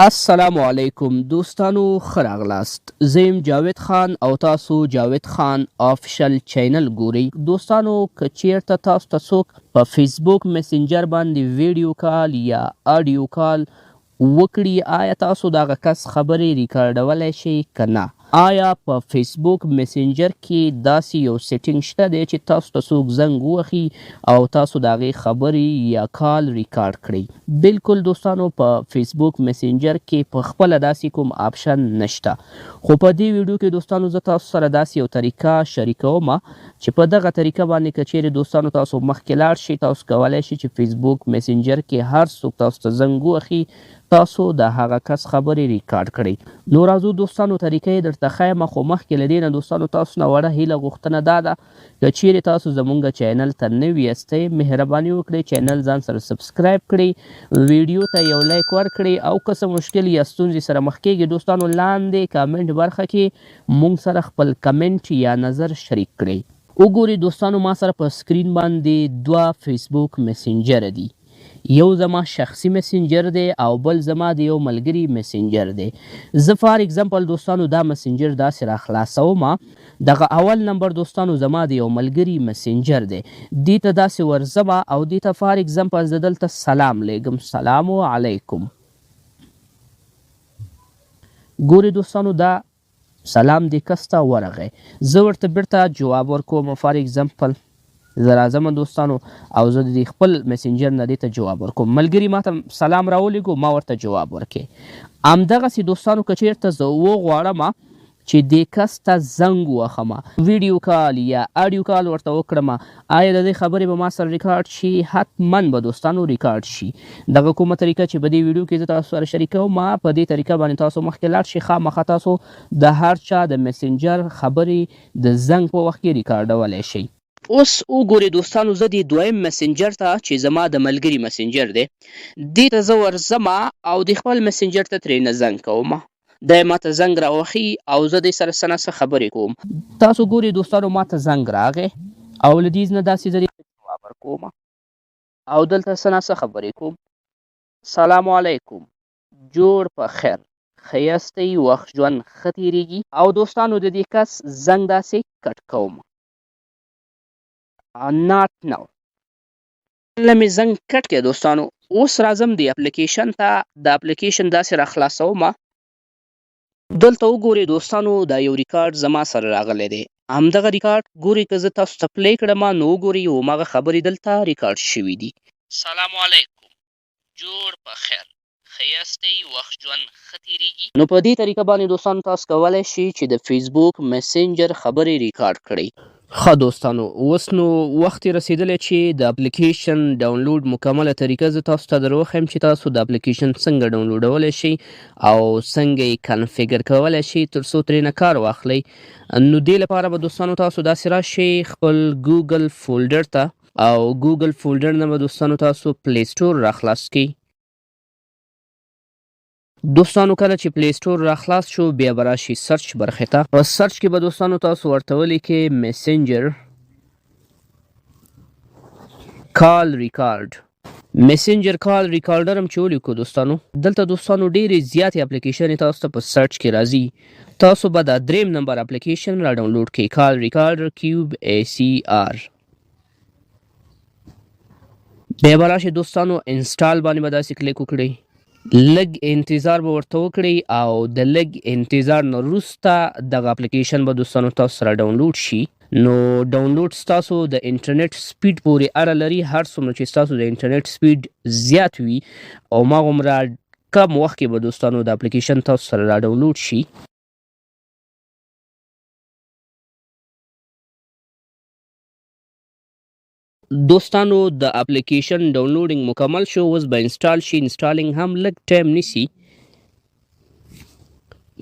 السلام علیکم دوستانو ښه راغلاست. زه یم جاوید خان او تاسو جاوید خان آفیشل چینل ګورئ. دوستانو که چیرته تاسو ته څوک په فیسبوک میسنجر باندې ویډیو کال یا آډیو کال وکړي، آیا تاسو د هغه کس خبرې ریکارډولی شئ که نه؟ آیا په فیسبوک میسنجر کې داسې یو سیټینګ شته دی چې تاسو ته څوک زنګ ووهي او تاسو د هغې خبرې یا کال ریکارډ کړئ؟ بالکل دوستانو، په فیسبوک میسنجر کې په خپله داسې کوم آپشن نشته، خو په دې ویډیو کې دوستانو زه تاسو سره داسې یو طریقه شریکوم چې په دغه طریقه باندې که چیرې دوستانو تاسو مخکې لاړ شئ، تاسو کولی شئ چې فیسبوک میسنجر کې هر څوک تاسو ته زنګ ووهي، تاسو د هغه کس خبرې ریکارډ کړئ. نو راځو دوستانو طریقه یې درته ښیم، خو مخکې له دې نه دوستانو تاسو نه وړه هیله غوښتنه دا ده که چیرې تاسو زموږ چینل ته نوي یاستئ، مهرباني وکړئ چینل ځان سره سبسکرایب کړئ، ویډیو ته یو لایک ورکړئ، او که څه مشکل یا ستونزې سره مخ کیږي دوستانو لاندې کامنټ برخه کې مونږ سره خپل کمنټ یا نظر شریک کړئ. وګورئ دوستانو، ما سره په سکرین باندې دوه فیسبوک میسنجر دي، یو زما شخصي میسنجر دی او بل زما د یو ملګري میسنجر دی. زه فار اگزامپل دوستانو دا میسنجر داسې راخلاصوم، دغه اول نمبر دوستانو زما د یو ملګري میسنجر دی، دې ته داسې ورځم او دې ته فار اگزامپل زه دلته سلام لیږم، سلام علیکم. ګورئ دوستانو دا سلام دې کس ته ورغی، زه ورته بیرته جواب ورکوم. فار اگزامپل زه راځم دوستانو او زه د خپل میسنجر نه دې ته جواب ورکوم، ملګري ماته سلام راولیږو، ما ورته جواب ورکې. همدغسې دوستانو که چیرته زه وغواړم چې دې کس ته زنګ ووهم، ویډیو کال یا آډیو کال ورته وکړم، آیا د دې خبرې به ما سره ریکارډ شي؟ حتما به دوستانو ریکارډ شي. دغه کومه طریقه چې په دې ویډیو کې زه تاسو سره شریکوم، په دې طریقه باندې تاسو مخکې لاړ شئ، خامخا تاسو د هر چا د میسنجر خبرې د زنګ په وخت کې ریکارډولی شئ. اوس وګورئ دوستانو، زه د دویم مسنجر ته چې زما د ملګري مسنجر دی، دې ته زه ورځم او د خپل مسنجر ته ترېنه زنګ کوم، دی ماته زنګ راوهي او زه دې سره څه نه څه خبرې کوم. تاسو ګورئ دوستانو ماته زنګ راغی او له دې نه داسې زه دې جواب ورکوم او دلته څه نه څه خبرې کوم. سلام علیکم، جوړ په خیر، ښه یاستئ، وخت ژوند ښه تېرېږي، او دوستانو د دې کس زنګ داسې کټ کوم. not now. کله مې زنګ کټ کړی دوستانو، اوس راځم د اپلیکیشن ته، د اپلیکیشن داسې راخلاصوم. دلته وګورئ دوستانو دا یو ریکارډ زما سره راغلی دی، همدغه ریکارډ ګورئ که زه تاسو ته پلی کړم نو وګورئ هماغه خبرې دلته ریکارډ شوي دي. سلام علیکم، جوړ په خیر، ښه یاستئ، وخت ژوند ښه تېرېږي. نو په دې طریقه باندې دوستانو تاسو کولی شئ چې د فیسبوک میسنجر خبرې ریکارډ کړئ. ښه دوستانو، اوس نو وخت یې رسېدلی چې د اپلیکیشن ډاونلوډ مکمله طریقه زه تاسو ته در وښیم چې تاسو د اپلیکیشن څنګه ډاونلوډولی شئ او څنګه یې کنفیګر کولی شئ تر څو ترېنه کار واخلئ. نو دې لپاره به دوستانو تاسو داسې راشئ خپل ګوګل فولډر ته، او ګوګل فولډر نه به دوستانو تاسو پلی سټور راخلاص کړئ. دوستانو کله چې پلی سټور راخلاص شو بیا به راشي سرچ برخې ته، په سرچ کې به دوستانو تاسو ورته ولیکئ میسنجر کال ریکارډ. میسنجر کال ریکارډر هم چې ولیکو دوستانو، دلته دوستانو ډېرې زیاتې اپلیکیشنې تاسو ته په سرچ کې راځي، تاسو به دا دریم نمبر اپلیکیشن را ډاونلوډ کړئ، کال ریکارډر کیوب ACR. بیا به راشي دوستانو انسټال باندې به داسې کلیک وکړئ، لږ انتظار به ورته وکړئ او د لږ انتظار نه وروسته دغه اپلیکیشن به دوستانو تاسو سره ډاونلوډ شي. نو ډاونلوډ ستاسو د انټرنیټ سپیډ پورې اړه لري، هر څومره چې ستاسو د انټرنیټ سپیډ زیات وي هماغومره کم وخت کې به دوستانو د اپلیکیشن تاسو سره را ډاونلوډ شي. دوستانو د اپلیکیشن ډاونلوډینګ مکمل شو، اوس به انسټال شي، انسټالینګ هم لږ ټایم نیسي.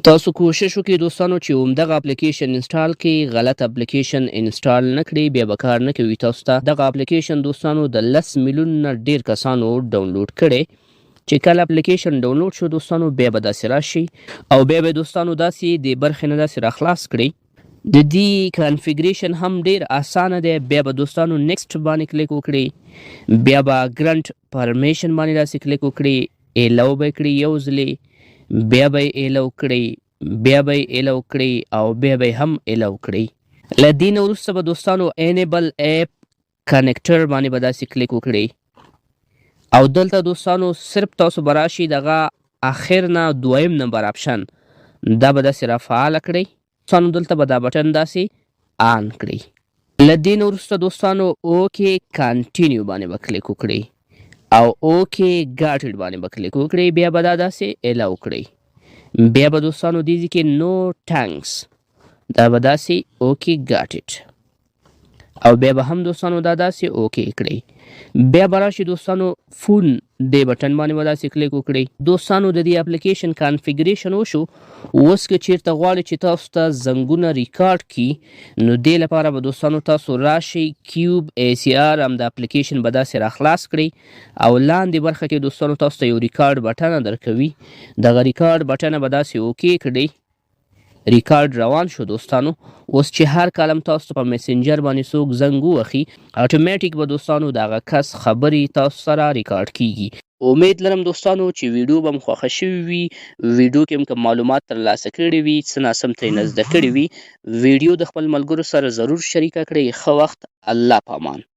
تاسو کوشش وکړئ دوستانو چې همدغه اپلیکیشن انسټال کړئ، غلط اپلیکیشن انسټال نه کړئ، بیا به کار نه کوي تاسو ته. دغه اپلیکیشن دوستانو د 10 میلیون نه ډېر کسانو ډاونلوډ کړی، چې کله اپلیکیشن ډاونلوډ شو دوستانو بیا به داسې راشي او بیا به دوستانو داسې د برخې نه داسې راخلاص کړئ. د دې کنفیګریشن هم ډیر اسانه دی، بیا به دوستانو نیکسټ باندې کلیک وکړئ، بیا به ګرانټ پرمیشن باندې داسې کلیک وکړئ، ایلو به کړئ یو ځلې، بیا به یې الو کړئ، بیا به یې الو کړئ او بیا به یې هم الو کړئ. له دې نه وروسته به دوستانو انیبل اپ کنیکټر باندې به داسې کلیک وکړئ او دلته دوستانو صرف تاسو به راشي دغه اخر نه دویم نمبر اپشن دا به داسې رافعاله کړئ. دوستانو دلته به دا بټن داسې آن کړئ. له دې نه وروسته دوستانو اوکې کانټینیو باندې به کلیک وکړئ او اوکې ګاټ اټ باندې به کلیک وکړئ. بیا به دا داسې الو کړئ. بیا به دوستانو دې ځای کې نو ټانکس دا به داسې اوکې ګاټ اټ او بیا به هم دوستانو دا داسې اوکې کړئ. بیا به راشي دوستانو فون دې بټن باندې به داسې کلیک وکړئ. دوستانو د دې اپلیکیشن کانفیګریشن وشو. اوس که چیرته غواړئ چې تاسو ته زنګونه ریکارډ کړي نو دې لپاره به دوستانو تاسو راشئ کیوب ای سی آر هم د اپلیکیشن به داسې راخلاص کړئ او لاندې برخه کې دوستانو تاسو ته یو ریکارډ بټن درکوي. دغه ریکارډ بټن به داسې اوکې کړئ. ریکارډ روان شو دوستانو. اوس چې هر کلم تاسو په میسنجر باندې څوک زنګ ووهي اتوماتیک به دوستانو دغه کس خبرې تاسو سره ریکارډ کیږي. امید لرم دوستانو چې ویډیو به مو خوښه شوې وي. ویډیو کې هم که معلومات ترلاسه کړي وي څه ناسم ترې نه زده کړي وي ویډیو د خپل ملګرو سره ضرور شریکه کړئ. ښه وخت. الله پامان.